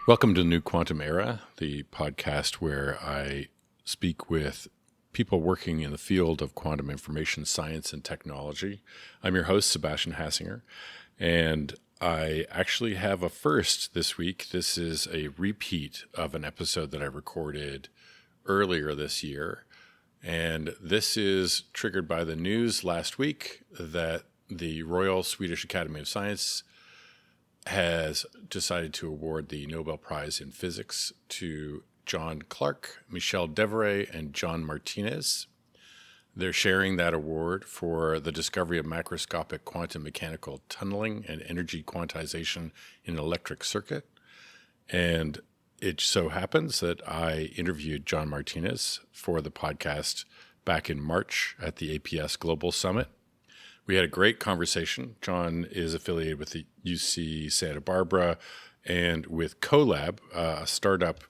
Welcome to New Quantum Era, the podcast where I speak with people working in the field of quantum information science and technology. I'm your host, Sebastian Hassinger, and I actually have a first this week. This is a repeat of an episode that I recorded earlier this year, and this is triggered by the news last week that the Royal Swedish Academy of Science has decided to award the Nobel Prize in Physics to John Clark, Michel Devoret, and John Martinis. They're sharing that award for the discovery of macroscopic quantum mechanical tunneling and energy quantization in an electric circuit. And it so happens that I interviewed John Martinis for the podcast back in March at the APS Global Summit. We had a great conversation. John is affiliated with the UC Santa Barbara and with Qolab, a startup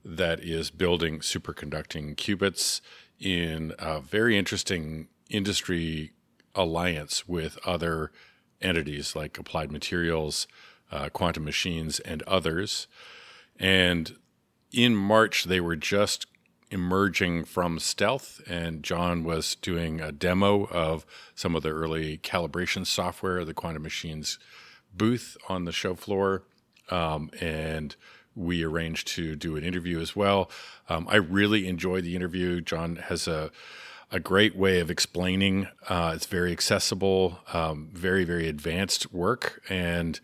that is building superconducting qubits in a very interesting industry alliance with other entities like Applied Materials, Quantum Machines, and others. And in March, they were just emerging from stealth, and John was doing a demo of some of the early calibration software, the Quantum Machines booth on the show floor, and we arranged to do an interview as well. I really enjoyed the interview. John has a great way of explaining. It's very accessible, very, very advanced work, and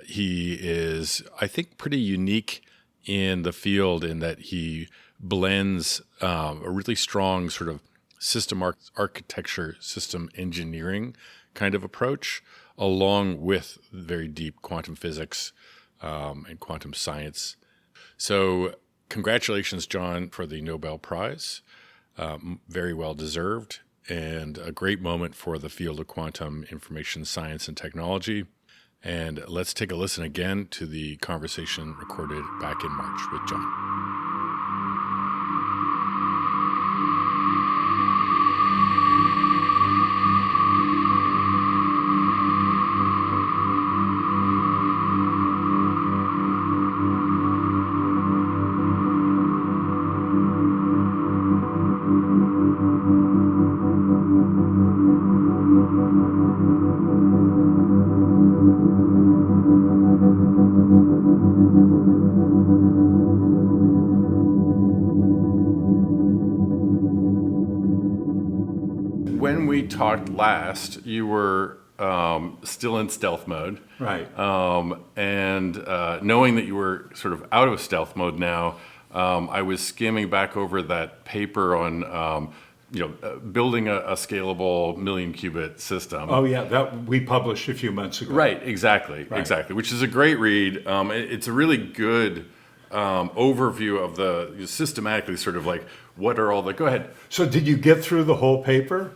he is, I think, pretty unique in the field in that he blends a really strong sort of system architecture, system engineering kind of approach, along with very deep quantum physics and quantum science. So congratulations, John, for the Nobel Prize. Very well deserved, and a great moment for the field of quantum information science and technology. And let's take a listen again to the conversation recorded back in March with John. When we talked last, you were still in stealth mode. Right. And knowing that you were sort of out of stealth mode now, I was skimming back over that paper on building a scalable Million-Qubit system. Oh, yeah, that we published a few months ago. Right, exactly, which is a great read. It's a really good overview of the systematically sort of like what are all the. Go ahead. So, did you get through the whole paper?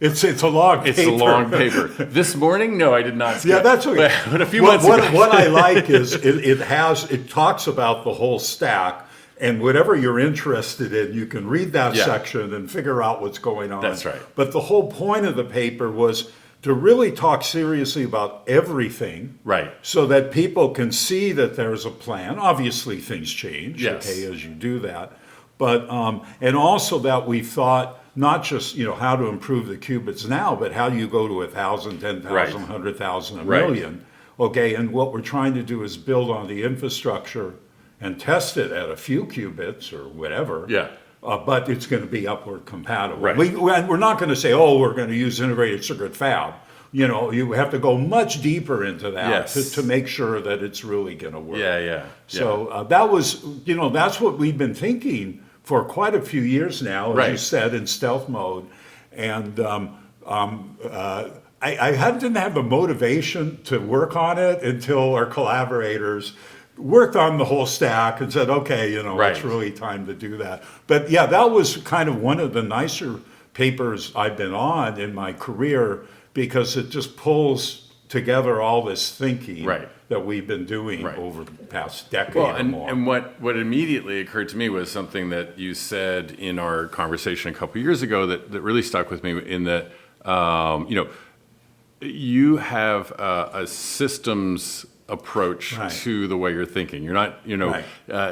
It's a long paper. It's a long paper. This morning, no, I did not. Yeah, that's okay. But a few months ago. What I like is it talks about the whole stack, and whatever you're interested in, you can read that section and figure out what's going on. That's right. But the whole point of the paper was to really talk seriously about everything, right? So that people can see that there's a plan. Obviously, things change, okay, as you do that. But and also that we thought not just how to improve the qubits now, but how do you go to 1,000, 10,000, 100,000, a million? Okay, and what we're trying to do is build on the infrastructure and test it at a few qubits or whatever. Yeah. But it's going to be upward compatible. Right. We're not going to say, oh, we're going to use integrated circuit fab. You have to go much deeper into that to make sure that it's really going to work. Yeah. So that was, that's what we've been thinking for quite a few years now, as you said, in stealth mode. And I didn't have the motivation to work on it until our collaborators worked on the whole stack and said, okay, it's really time to do that. But yeah, that was kind of one of the nicer papers I've been on in my career, because it just pulls together all this thinking that we've been doing over the past decade or more. And what immediately occurred to me was something that you said in our conversation a couple of years ago that really stuck with me, in that, you have a systems approach Right. to the way you're thinking. You're not, Right.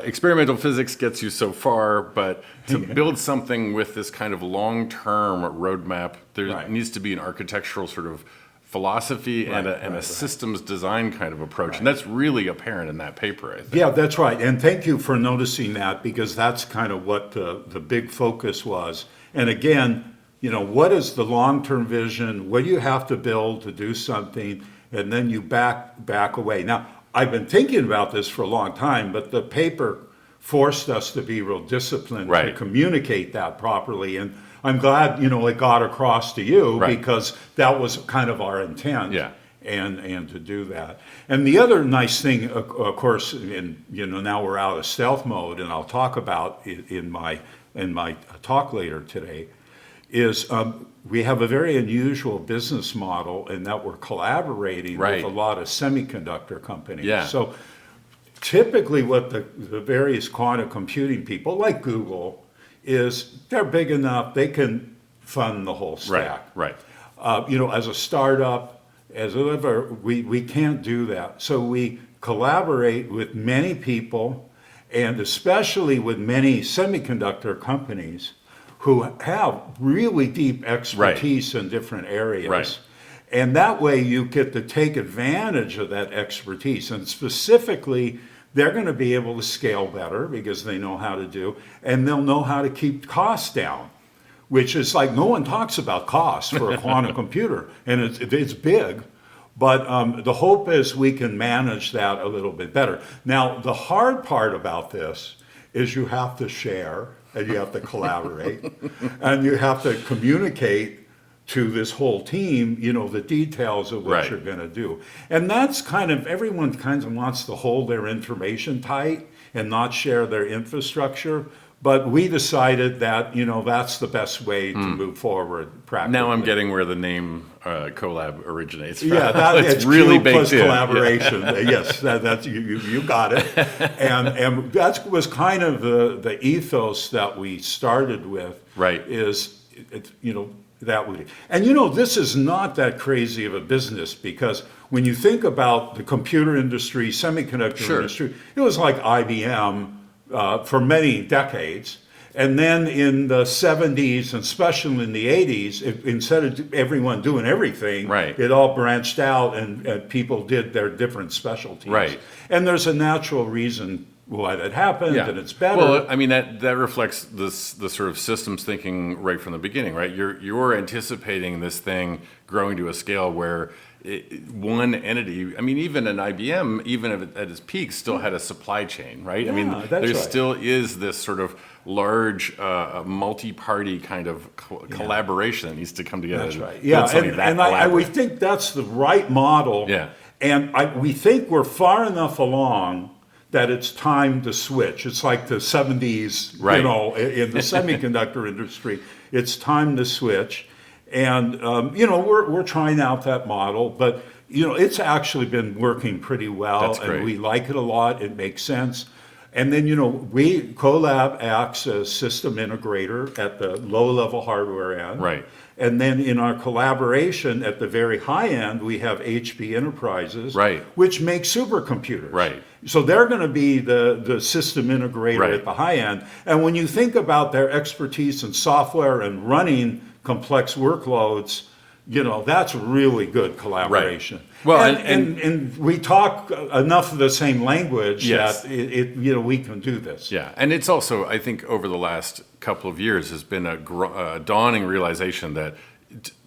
experimental physics gets you so far, but to build something with this kind of long-term roadmap, there Right. needs to be an architectural sort of philosophy and a systems design kind of approach. And that's really apparent in that paper, I think. Yeah, that's right. And thank you for noticing that, because that's kind of what the big focus was. And again, what is the long-term vision? What do you have to build to do something? And then you back away. Now, I've been thinking about this for a long time, but the paper forced us to be real disciplined to Right. communicate that properly. And I'm glad, it got across to you, Right. because that was kind of our intent. Yeah. And to do that. And the other nice thing, of course, now we're out of stealth mode, and I'll talk about it in my talk later today, is we have a very unusual business model in that we're collaborating Right. with a lot of semiconductor companies. Yeah. So typically what the various quantum computing people, like Google, is they're big enough, they can fund the whole stack. Right. As a startup, as whatever, we can't do that. So we collaborate with many people, and especially with many semiconductor companies who have really deep expertise in different areas. Right. And that way you get to take advantage of that expertise. And specifically, they're going to be able to scale better because they know how to do, and they'll know how to keep costs down, which is like, no one talks about cost for a quantum computer, and it's big. But the hope is we can manage that a little bit better. Now, the hard part about this is you have to share, and you have to collaborate, and you have to communicate to this whole team, the details of what Right. you're going to do. And that's everyone kind of wants to hold their information tight and not share their infrastructure. But we decided that, that's the best way to move forward practically. Now I'm getting where the name Qolab originates from. Yeah, it's really Q baked plus in. collaboration. Yes, that's you got it. And that was kind of the ethos that we started with. Right. That would, and this is not that crazy of a business, because when you think about the computer industry, semiconductor Sure. industry, it was like IBM for many decades. And then in the 70s, and especially in the 80s, instead of everyone doing everything, Right. it all branched out, and people did their different specialties. Right. And there's a natural reason why that happened, and it's better. Well, I mean, that reflects the sort of systems thinking right from the beginning, right? You're anticipating this thing growing to a scale where one entity, I mean, even an IBM, even at its peak, still had a supply chain, right? I mean, that's there right. still is this sort of large multi-party kind of collaboration that needs to come together. That's right. to Yeah, build something that and we elaborate. think that's the right model. Yeah. And we think we're far enough along that it's time to switch. It's like the 70s, Right. in the semiconductor industry. It's time to switch. And, we're trying out that model, but, it's actually been working pretty well. That's great. And we like it a lot. It makes sense. And then, Qolab acts as system integrator at the low-level hardware end. Right. And then in our collaboration at the very high end, we have HP Enterprises, Right. which make supercomputers. Right. So they're going to be the system integrator Right. at the high end. And when you think about their expertise in software and running complex workloads, that's really good collaboration. Right. Well, and we talk enough of the same language Yes. that we can do this. Yeah, and it's also, I think, over the last couple of years has been a dawning realization that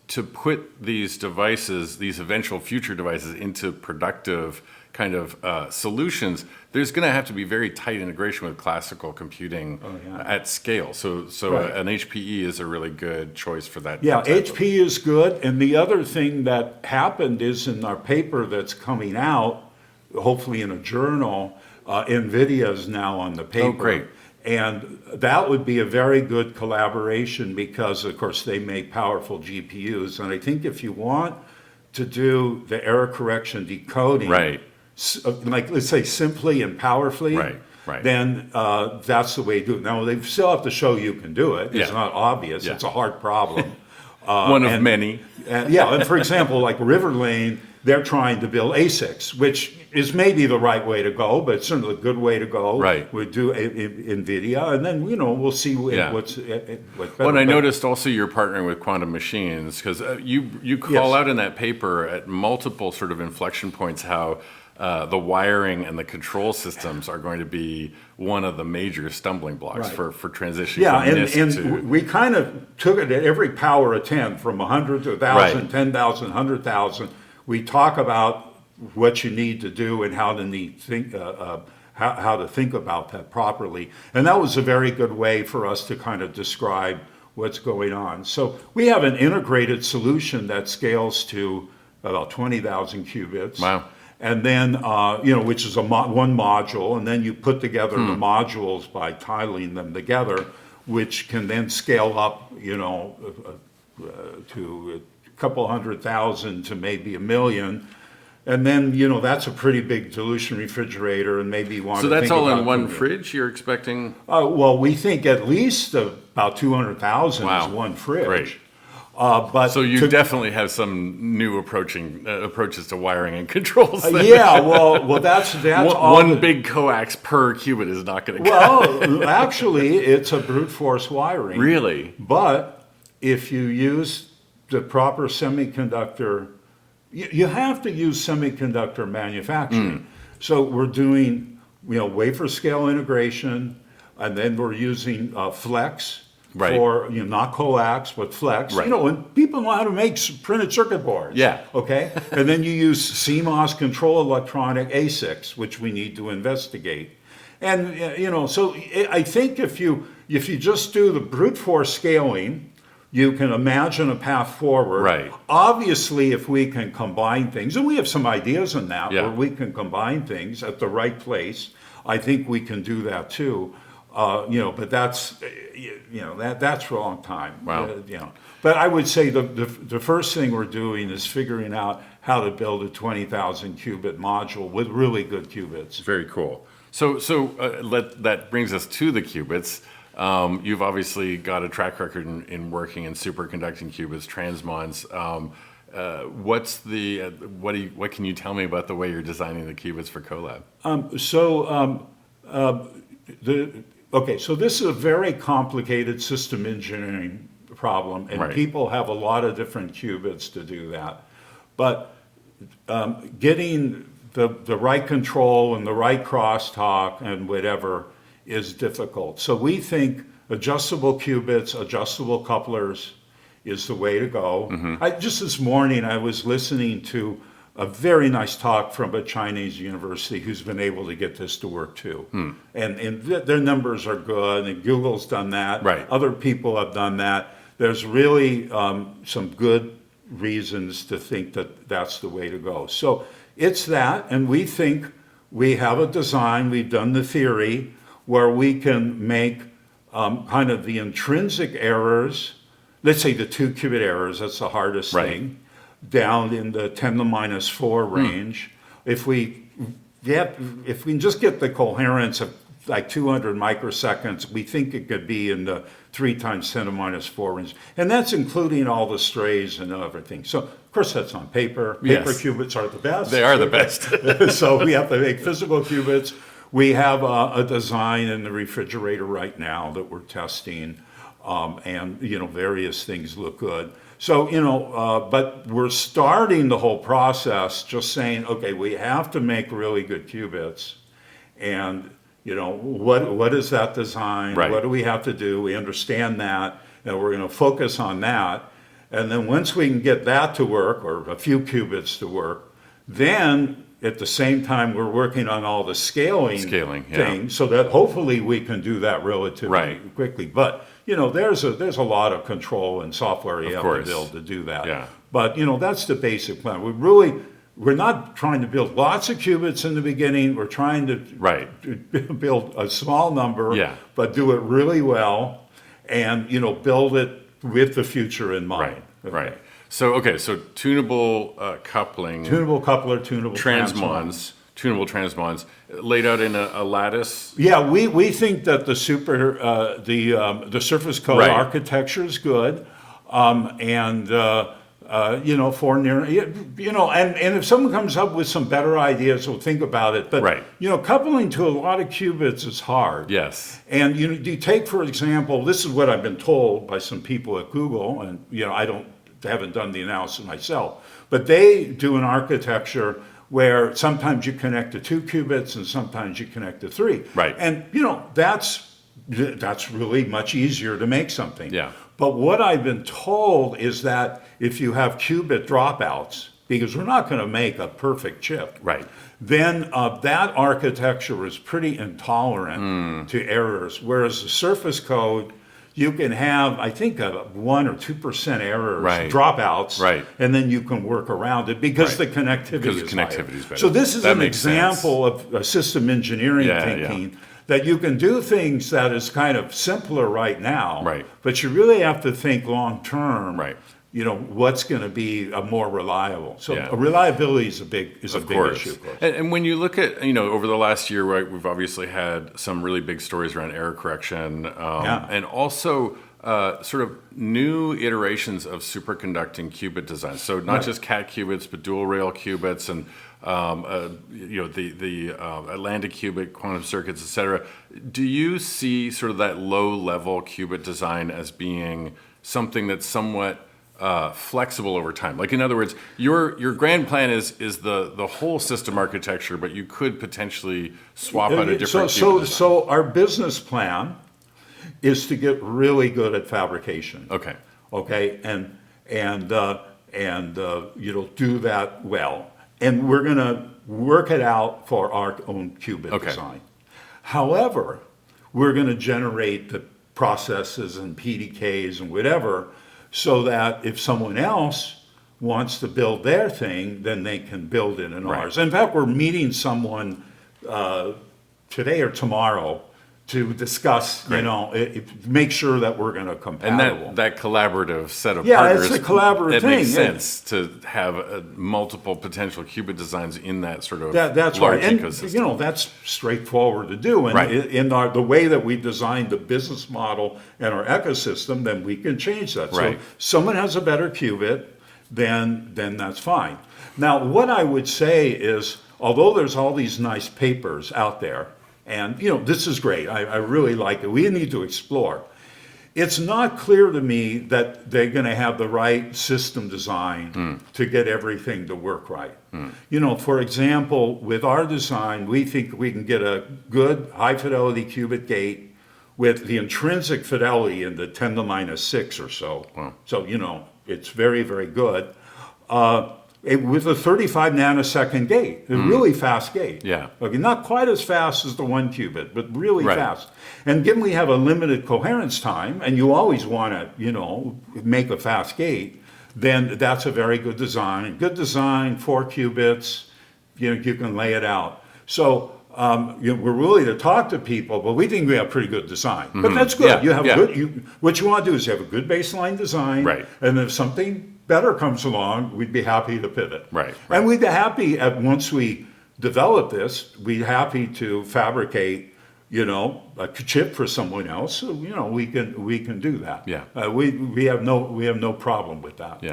to put these devices, these eventual future devices, into productive kind of solutions, there's going to have to be very tight integration with classical computing at scale. So Right. an HPE is a really good choice for that. Yeah, type of- HP is good. And the other thing that happened is in our paper that's coming out, hopefully in a journal, NVIDIA is now on the paper. Oh, great. And that would be a very good collaboration because, of course, they make powerful GPUs. And I think if you want to do the error correction decoding, Right. Like let's say simply and powerfully, Right. then that's the way to do it. Now, they still have to show you can do it. It's Yeah. not obvious. Yeah. It's a hard problem. One of many. And for example, like River Lane, they're trying to build ASICs, which is maybe the right way to go, but it's certainly a good way to go. Right. We do NVIDIA, and then, we'll see what's better. Well, and I noticed also you're partnering with quantum machines, because you call out in that paper at multiple sort of inflection points how the wiring and the control systems are going to be one of the major stumbling blocks for transitioning from NISQ to... we kind of took it at every power of 10, from 100 to 1,000, Right. 10,000, 100,000. We talk about what you need to do and how to think about that properly. And that was a very good way for us to kind of describe what's going on. So we have an integrated solution that scales to about 20,000 qubits. Wow. And then, which is one module, and then you put together the modules by tiling them together, which can then scale up, to a couple 100,000 to maybe 1 million. And then, that's a pretty big dilution refrigerator, and maybe you want So to that's think all in about one fridge you're expecting? Well, we think at least about 200,000 Wow. is one fridge. Great. But So you definitely have some new approaches to wiring and controls. yeah, well, that's all. One big coax per qubit is not going to cut. Well, actually, it's a brute force wiring. Really? But if you use the proper semiconductor, you have to use semiconductor manufacturing. So we're doing, wafer scale integration, and then we're using flex. Right. For, not coax, but flex. Right. And people know how to make printed circuit boards. Yeah. Okay? And then you use CMOS control electronic ASICs, which we need to investigate. And, so I think if you just do the brute force scaling, you can imagine a path forward. Right. Obviously, if we can combine things, and we have some ideas on that, Yeah. where we can combine things at the right place, I think we can do that too. But that's for a long time. Wow. But I would say the first thing we're doing is figuring out how to build a 20,000 qubit module with really good qubits. Very cool. So that brings us to the qubits. You've obviously got a track record in working in superconducting qubits, transmons. What can you tell me about the way you're designing the qubits for Qolab? So this is a very complicated system engineering problem, and Right. people have a lot of different qubits to do that. But getting the right control and the right crosstalk and whatever is difficult. So we think adjustable qubits, adjustable couplers is the way to go. Just this morning, I was listening to a very nice talk from a Chinese university who's been able to get this to work too. And their numbers are good, and Google's done that. Right. Other people have done that. There's really some good reasons to think that that's the way to go. So it's that, and we think we have a design, we've done the theory, where we can make kind of the intrinsic errors, let's say the 2 qubit errors, that's the hardest Right. thing, down in the 10 to the minus 4 range. If we can just get the coherence of like 200 microseconds, we think it could be in the 3 times 10 to the minus 4 range. And that's including all the strays and everything. So, of course, that's on paper. Paper Yes. qubits are the best. They are the best. So we have to make physical qubits. We have a design in the refrigerator right now that we're testing, and various things look good. So but we're starting the whole process just saying, okay, we have to make really good qubits, and what is that design? Right. What do we have to do? We understand that, and we're going to focus on that. And then once we can get that to work, or a few qubits to work, then at the same time we're working on all the scaling yeah. things, so that hopefully we can do that relatively Right. quickly. But there's a lot of control and software you Of have course. to build to do that. Yeah. But that's the basic plan. We're not trying to build lots of qubits in the beginning. We're trying to Right. build a small number, Yeah. but do it really well, and build it with the future in mind. Right. So tunable coupling, Tunable coupler, tunable transmons, tunable transmons, laid out in a lattice. Yeah, we think that the surface code Right. architecture is good, and for near, and if someone comes up with some better ideas, we'll think about it. But, Right. Coupling to a lot of qubits is hard. Yes. And, you take, for example, this is what I've been told by some people at Google, and, haven't done the analysis myself, but they do an architecture where sometimes you connect to 2 qubits and sometimes you connect to 3. Right. And, that's really much easier to make something. Yeah. But what I've been told is that if you have qubit dropouts, because we're not going to make a perfect chip, Right. then that architecture is pretty intolerant to errors. Whereas the surface code, you can have, I think, 1 or 2% errors, Right. dropouts, Right. and then you can work around it because Right. the connectivity is higher. better. So this is That an makes example of system engineering Yeah, thinking. That you can do things that is kind of simpler right now, Right. but you really have to think long term. Right. What's going to be more reliable. So Yeah. reliability is a big issue. Of course. And when you look at, over the last year, right, we've obviously had some really big stories around error correction, and also sort of new iterations of superconducting qubit design. So not just cat qubits, but dual rail qubits and the Atlantic qubit, quantum circuits, et cetera. Do you see sort of that low-level qubit design as being something that's somewhat flexible over time? Like, in other words, your grand plan is the whole system architecture, but you could potentially swap out a different qubit design. So our business plan is to get really good at fabrication. Okay, and do that well. And we're going to work it out for our own qubit design. However, we're going to generate the processes and PDKs and whatever so that if someone else wants to build their thing, then they can build it in ours. In fact, we're meeting someone today or tomorrow to discuss, make sure that we're going to compatible. And that collaborative set of partners. It's a collaborative thing. It makes sense to have multiple potential qubit designs in that sort of that's large right. And, ecosystem. that's straightforward to do. And in the way that we designed the business model and our ecosystem, then we can change that. So someone has a better qubit, then that's fine. Now, what I would say is, although there's all these nice papers out there, and this is great, I really like it, we need to explore. It's not clear to me that they're going to have the right system design to get everything to work right. For example, with our design, we think we can get a good high fidelity qubit gate with the intrinsic fidelity in the 10 to the minus 6 or so. So, it's very, very good. With a 35 nanosecond gate, a really fast gate. Okay, not quite as fast as the 1 qubit, but really fast. And given we have a limited coherence time, and you always want to, make a fast gate, then that's a very good design. Good design, 4 qubits, you can lay it out. So we're willing to talk to people, but we think we have pretty good design. But that's good. You have what you want to do is you have a good baseline design, and if something better comes along, we'd be happy to pivot. And we'd be happy once we develop this, we'd be happy to fabricate, a chip for someone else. So, we can do that. We have no problem with that.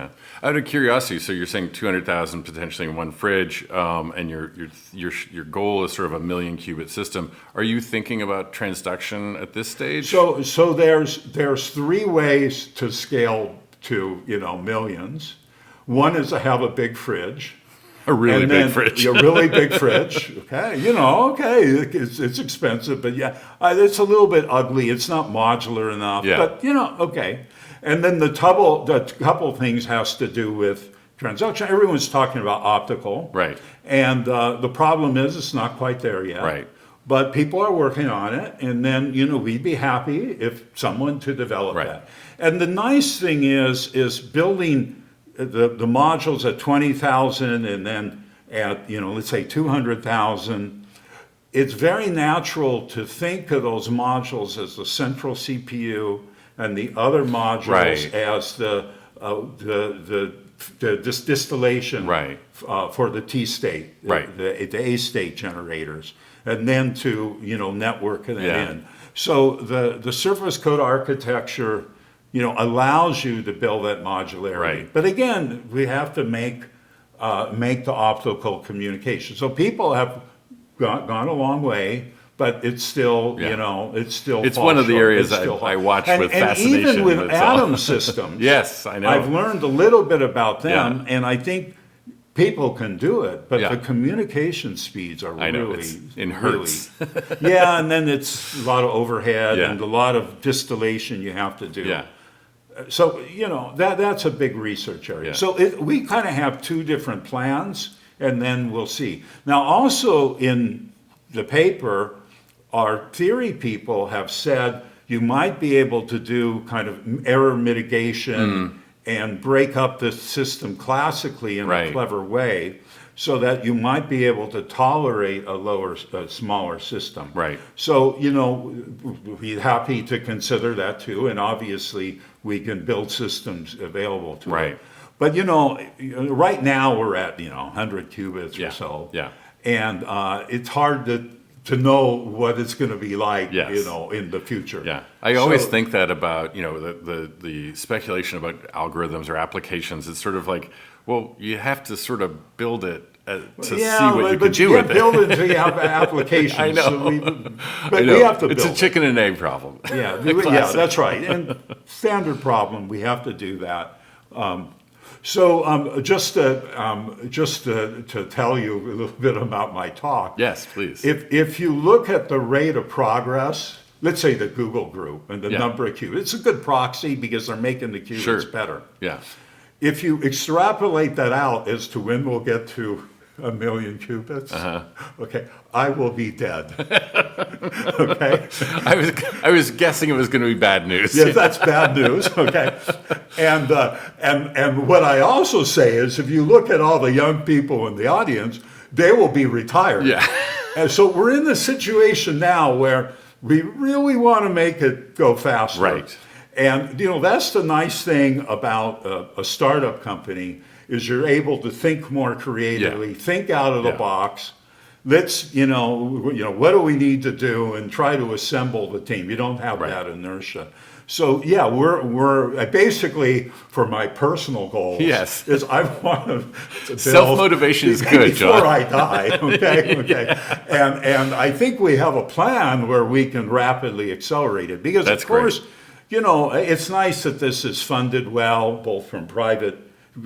Out of curiosity, so you're saying 200,000 potentially in one fridge, and your goal is sort of a Million-Qubit system. Are you thinking about transduction at this stage? So there's 3 ways to scale to millions. One is to have a big fridge. A really big fridge. A really big fridge. Okay, it's expensive, but it's a little bit ugly. It's not modular enough. But okay. And then the couple things has to do with transduction. Everyone's talking about optical. And the problem is it's not quite there yet. But people are working on it, and then we'd be happy if someone to develop that. And the nice thing is building the modules at 20,000 and then at let's say 200,000. It's very natural to think of those modules as the central CPU and the other modules as the distillation for the T state, the A state generators, and then to network it in. So the surface code architecture allows you to build that modularity. Right. But again, we have to make the optical communication. So people have gone a long way, but it's still, it's one of the areas I watch with fascination. And even with atom systems, yes, I know. I've learned a little bit about them, and I think people can do it, but the communication speeds are really in hertz. Really, and then it's a lot of overhead and a lot of distillation you have to do. Yeah. So, that's a big research area. Yeah. So we kind of have two different plans, and then we'll see. Now, also in the paper, our theory people have said you might be able to do kind of error mitigation and break up the system classically in a clever way, so that you might be able to tolerate a smaller system. Right. So, we'd be happy to consider that too, and obviously we can build systems available to it. But, right now we're at, 100 qubits or so. Yeah. And it's hard to know what it's going to be like, in the future. Yeah, I always think that about, the speculation about algorithms or applications. It's sort of like, well, you have to sort of build it to see what you can do with it. Build it until you have applications. I know. So we have to build It's a chicken and egg problem. Yeah, that's right. And standard problem, we have to do that. So just to tell you a little bit about my talk. Yes, please. If you look at the rate of progress, let's say the Google group and the number of qubits, it's a good proxy because they're making the qubits better. Yeah. If you extrapolate that out as to when we'll get to 1 million qubits, okay, I will be dead. Okay? I was guessing it was going to be bad news. Yes, that's bad news. Okay, and what I also say is, if you look at all the young people in the audience, they will be retired. Yeah. And so we're in the situation now where we really want to make it go faster. Right. And that's the nice thing about a startup company, is you're able to think more creatively, think out of the box. Let's, what do we need to do, and try to assemble the team. You don't have that inertia. So we're basically, for my personal goals, is I want to build, self-motivation is good, John. Before I die, okay. And I think we have a plan where we can rapidly accelerate it, because of course, it's nice that this is funded well, both from private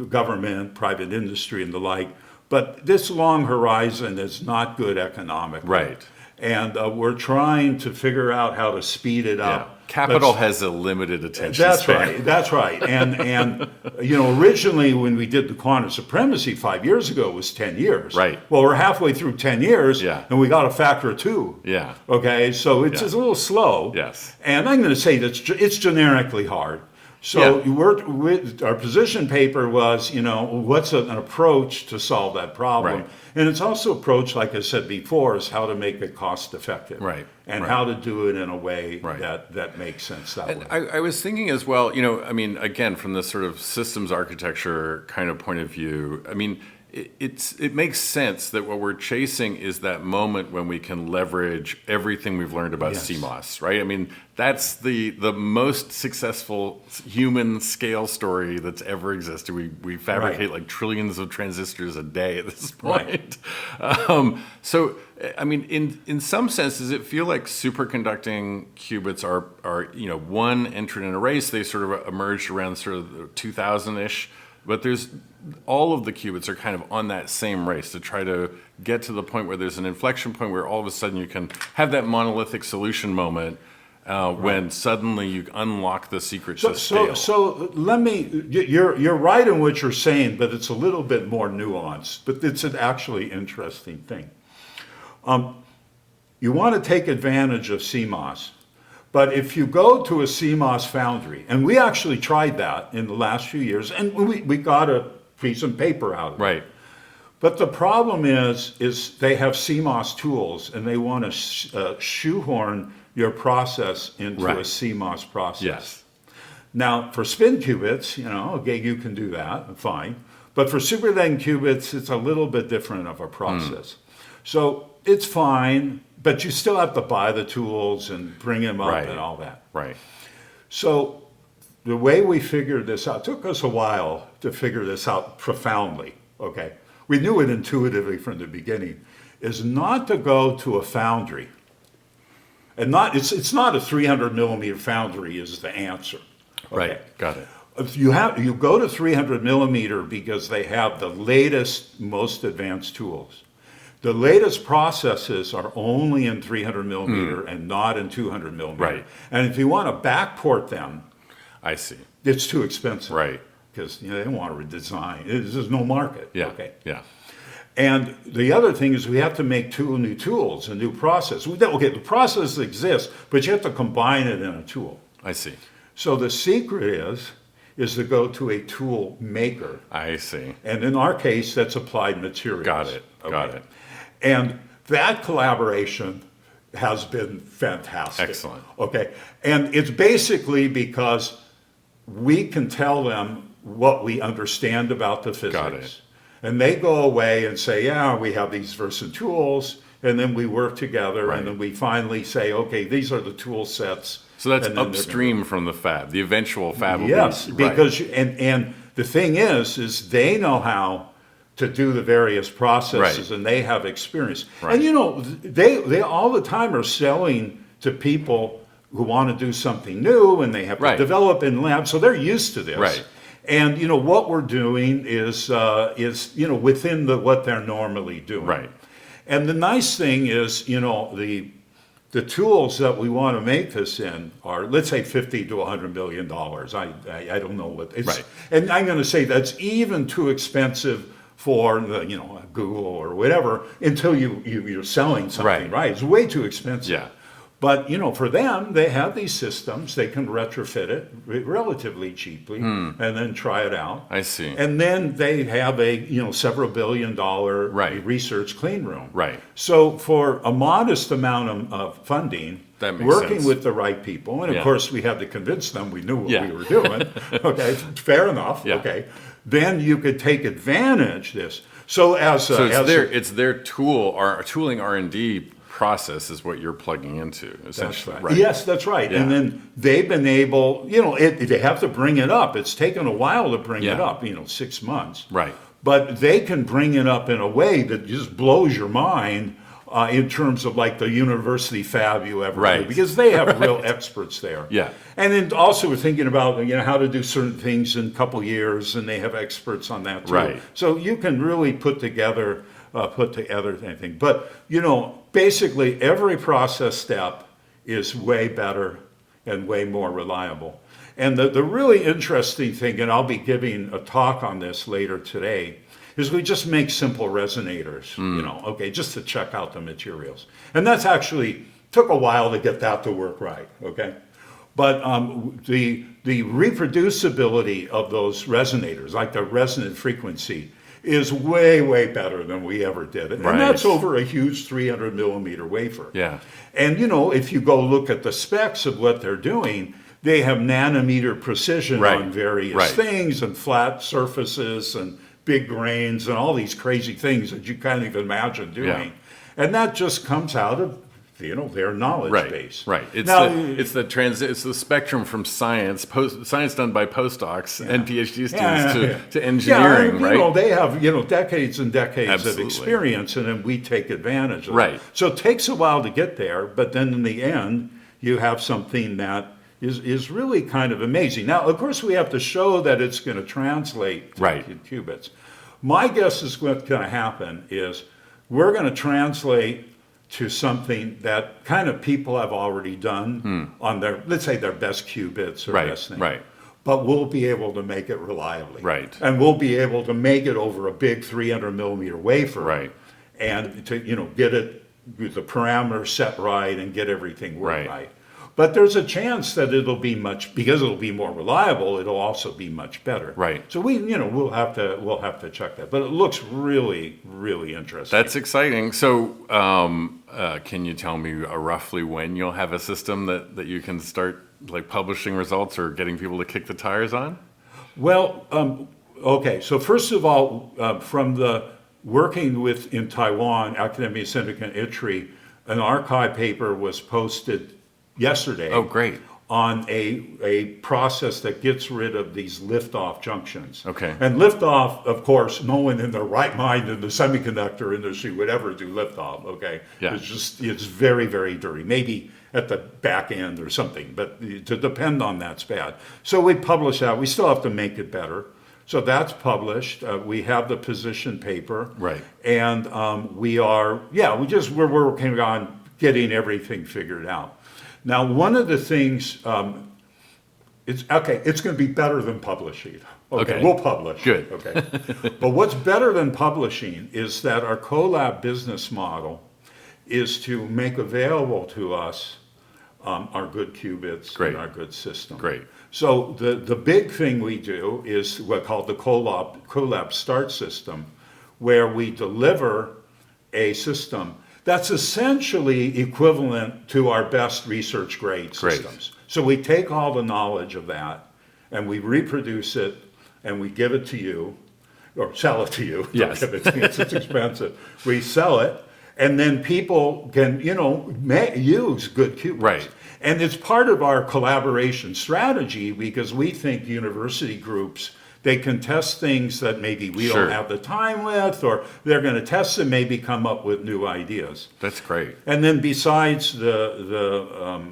government, private industry, and the like. But this long horizon is not good economically. Right. And we're trying to figure out how to speed it up. Capital has a limited attention span. That's right. And originally when we did the quantum supremacy 5 years ago, it was 10 years. Right. Well, we're halfway through 10 years, and we got a factor of 2. Yeah. Okay, so it's a little slow. Yes. And I'm going to say that it's generically hard. So our position paper was, what's an approach to solve that problem? Right. And it's also approach, like I said before, is how to make it cost effective. Right. And how to do it in a way that makes sense that way. I was thinking as well, again, from this sort of systems architecture kind of point of view, it makes sense that what we're chasing is that moment when we can leverage everything we've learned about CMOS, right? That's the most successful human scale story that's ever existed. We fabricate like trillions of transistors a day at this point. Right. So, in some sense, does it feel like superconducting qubits are one entrant in a race? They sort of emerged around sort of 2000-ish, but there's all of the qubits are kind of on that same race to try to get to the point where there's an inflection point where all of a sudden you can have that monolithic solution moment when suddenly you unlock the secret to scale. So let me, you're right in what you're saying, but it's a little bit more nuanced, but it's an actually interesting thing. You want to take advantage of CMOS. But if you go to a CMOS foundry, and we actually tried that in the last few years, and we got a piece of paper out of it. Right. But the problem is they have CMOS tools, and they want to shoehorn your process into a CMOS process. Yes. Now, for spin qubits, okay, you can do that, fine. But for superconducting qubits, it's a little bit different of a process. So it's fine, but you still have to buy the tools and bring them up and all that. Right. So the way we figured this out, took us a while to figure this out profoundly, okay? We knew it intuitively from the beginning, is not to go to a foundry. And it's not a 300 millimeter foundry is the answer. Okay? Right, got it. You go to 300 millimeter because they have the latest, most advanced tools. The latest processes are only in 300 millimeter and not in 200 millimeter. Right. And if you want to backport them, I see. it's too expensive. Right. Because they don't want to redesign. There's no market. Yeah. Okay. Yeah. And the other thing is we have to make two new tools, a new process. Okay, the process exists, but you have to combine it in a tool. I see. So the secret is to go to a tool maker. I see. And in our case, that's Applied Materials. Got it. Got it. And that collaboration has been fantastic. Excellent. Okay. And it's basically because we can tell them what we understand about the physics. Got it. And they go away and say, yeah, we have these versatile tools. And then we work together. Right. And then we finally say, okay, these are the tool sets. So that's upstream from the fab. The eventual fab will be. Yes, because, and the thing is they know how to do the various processes, Right. and they have experience. Right. And they all the time are selling to people who want to do something new, and they have to Right. develop in labs, so they're used to this. Right. And what we're doing is within what they're normally doing. Right. And the nice thing is, the tools that we want to make this in are, let's say, $50 to $100 million. I don't know what it's, Right. and I'm going to say that's even too expensive for Google or whatever until you're selling something, right? It's way too expensive. Yeah. But for them, they have these systems. They can retrofit it relatively cheaply and then try it out. I see. And then they have a several $billion Right. research clean room. Right. So for a modest amount of funding, That makes working sense. with the right people, and of Yeah. course we had to convince them we knew what Yeah. we were doing. Okay, fair enough. Yeah. Okay, then you could take advantage of this. So it's their tool, our tooling R&D process is what you're plugging into, essentially. That's right. Yes, that's right. Yeah. And then they've been able, they have to bring it up. It's taken a while to bring it Yeah. up, 6 months. Right. But they can bring it up in a way that just blows your mind in terms of like the university fab you ever Right. do, because they have real experts there. Yeah. And then also we're thinking about how to do certain things in a couple years, and they have experts on that too. Right. So you can really put together anything. But basically every process step is way better and way more reliable. And the really interesting thing, and I'll be giving a talk on this later today, is we just make simple resonators, just to check out the materials. And that's actually took a while to get that to work right, okay? But the reproducibility of those resonators, like the resonant frequency, is way, way better than we ever did. And Right. that's over a huge 300 millimeter wafer. Yeah. And if you go look at the specs of what they're doing, they have nanometer precision Right. on various Right. things, and flat surfaces and big grains and all these crazy things that you can't even imagine doing. Yeah. And that just comes out of their knowledge Right. base. Right. It's Now, it's the spectrum from science, science done by postdocs and PhD students Yeah. to engineering, yeah, right? They have decades and decades Absolutely. of experience, and then we take advantage of Right. it. So it takes a while to get there, but then in the end, you have something that is really kind of amazing. Now, of course, we have to show that it's going to translate to Right. qubits. My guess is what's going to happen is we're going to translate to something that kind of people have already done on their, let's say, their best qubits or Right, best thing. right. But we'll be able to make it reliably. Right. And we'll be able to make it over a big 300 millimeter wafer. Right. And to, get it, the parameters set right and get everything work Right. right. But there's a chance that it'll be because it'll be more reliable, it'll also be much better. Right. So we'll have to check that. But it looks really, really interesting. That's exciting. So, can you tell me roughly when you'll have a system that you can start like publishing results or getting people to kick the tires on? Well, okay. So first of all, from the working in Taiwan, Academia Semiconductor, an archive paper was posted yesterday. Oh, great. on a process that gets rid of these lift-off junctions. Okay. And lift-off, of course, no one in their right mind in the semiconductor industry would ever do lift-off, okay? Yeah. It's very, very dirty. Maybe at the back end or something, but to depend on that's bad. So we publish that. We still have to make it better. So that's published. We have the position paper. Right. And we're working on getting everything figured out. Now, one of the things, it's going to be better than publishing. Okay, we'll publish. Good. Okay. But what's better than publishing is that our Qolab business model is to make available to us our good qubits and our good system. Great. So the big thing we do is what's called the Qolab Start System, where we deliver a system that's essentially equivalent to our best research grade systems. So we take all the knowledge of that and we reproduce it and we give it to you, or sell it to you. Yes. Don't give it to me, it's expensive. We sell it, and then people can, use good qubits. Right. And it's part of our collaboration strategy because we think university groups, they can test things that maybe we don't have the time with, or they're going to test and maybe come up with new ideas. That's great. And then besides the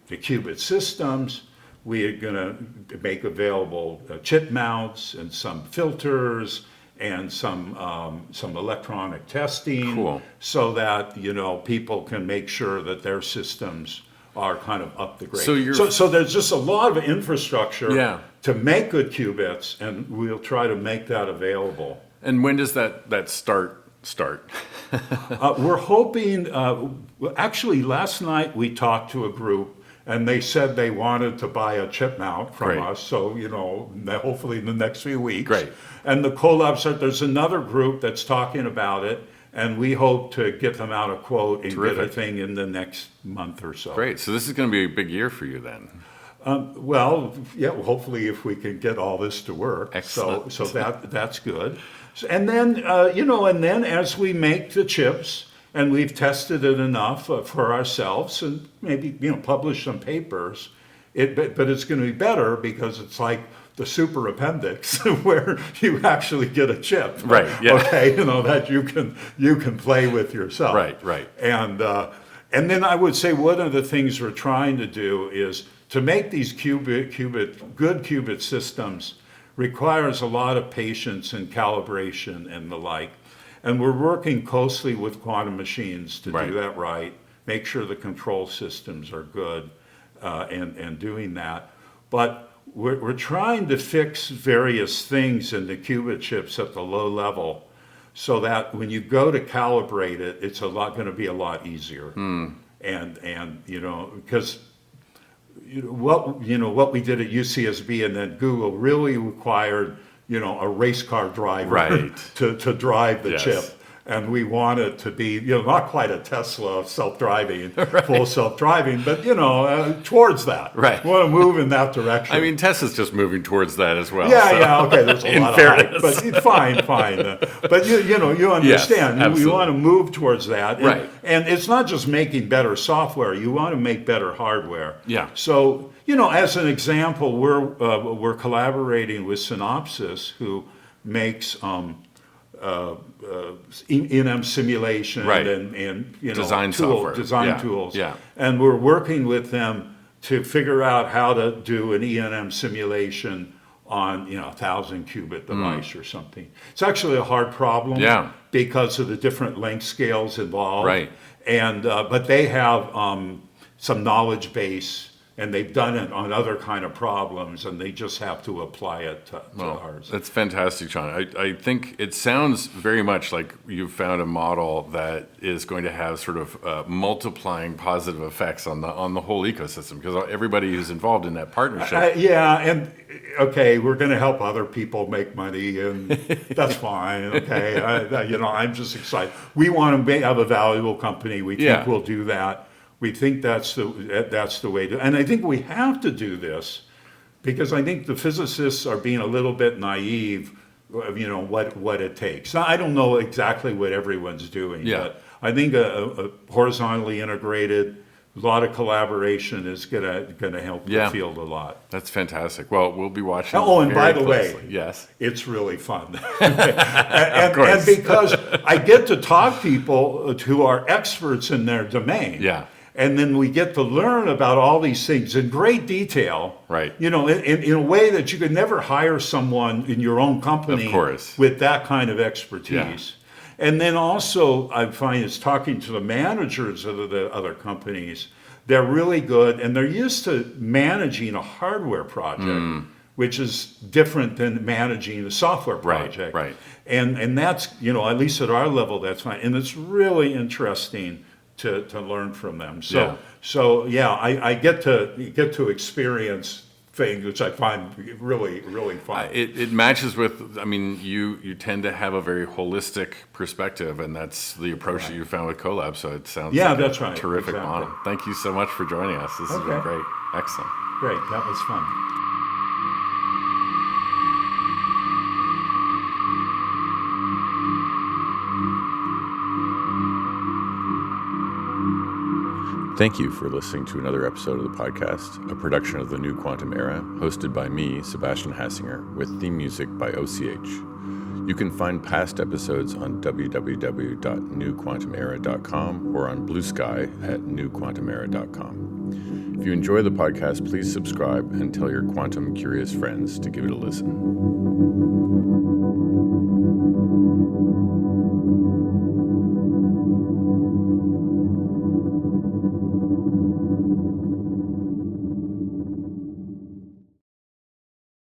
qubit systems, we are going to make available chip mounts and some filters and some electronic testing, so that people can make sure that their systems are kind of up the grade. So there's just a lot of infrastructure to make good qubits, and we'll try to make that available. And when does that start? We're hoping, actually last night we talked to a group and they said they wanted to buy a chip mount from us, so hopefully in the next few weeks. Great. And the Qolab said there's another group that's talking about it, and we hope to get them out a quote and get a thing in the next month or so. Great. So this is going to be a big year for you then. Hopefully if we can get all this to work. Excellent. So that's good. And then, as we make the chips, and we've tested it enough for ourselves, and maybe publish some papers, but it's going to be better because it's like the super appendix where you actually get a chip, right? Yeah. Okay, that you can play with yourself, right. And then I would say one of the things we're trying to do is to make these good qubit systems requires a lot of patience and calibration and the like. And we're working closely with quantum machines to do that right, make sure the control systems are good, and doing that. But we're trying to fix various things in the qubit chips at the low level so that when you go to calibrate it, it's going to be a lot easier. And because what we did at UCSB and then Google really required a race car driver to drive the chip. And we want it to be, not quite a Tesla self-driving, full self-driving, but, towards that. Right. We want to move in that direction. I mean, Tesla's just moving towards that as well. Okay, there's a lot of hype, but fine. But, you understand. Yes, we want to move towards that. Right. And it's not just making better software. You want to make better hardware. Yeah. So, as an example, we're collaborating with Synopsys, who makes EM simulation and design tools. Yeah. And we're working with them to figure out how to do an EM simulation on 1,000 qubit device or something. It's actually a hard problem because of the different length scales involved. Right. And but they have some knowledge base, and they've done it on other kind of problems, and they just have to apply it to ours. That's fantastic, John. I think it sounds very much like you've found a model that is going to have sort of multiplying positive effects on the whole ecosystem, because everybody who's involved in that partnership. We're going to help other people make money, and that's fine. Okay, I'm just excited. We want to have a valuable company. We think we'll do that. We think that's the way to, and I think we have to do this because I think the physicists are being a little bit naive, what it takes. Now, I don't know exactly what everyone's doing, but I think a horizontally integrated a lot of collaboration is gonna help the field a lot. That's fantastic. Well, we'll be watching. Oh, and by the closely. way, yes, it's really fun. and because I get to talk to people who are experts in their domain. Yeah. And then we get to learn about all these things in great detail. Right. You know, in a way that you could never hire someone in your own company of course. with that kind of expertise. Yeah. And then also, I find is talking to the managers of the other companies. They're really good, and they're used to managing a hardware project, which is different than managing a software project. Right. And that's, you know, at least at our level, that's fine. And it's really interesting to learn from them. So I get to experience things which I find really, really fun. It matches with, I mean, you tend to have a very holistic perspective, and that's the approach that you found with Qolab, so it sounds like that's a terrific model. Thank you so much for joining us. This has been great. Excellent. Great, that was fun. Thank you for listening to another episode of the podcast, a production of the New Quantum Era, hosted by me, Sebastian Hassinger, with theme music by OCH. You can find past episodes on www.newquantumera.com or on Blue Sky at newquantumera.com. If you enjoy the podcast, please subscribe and tell your quantum curious friends to give it a listen.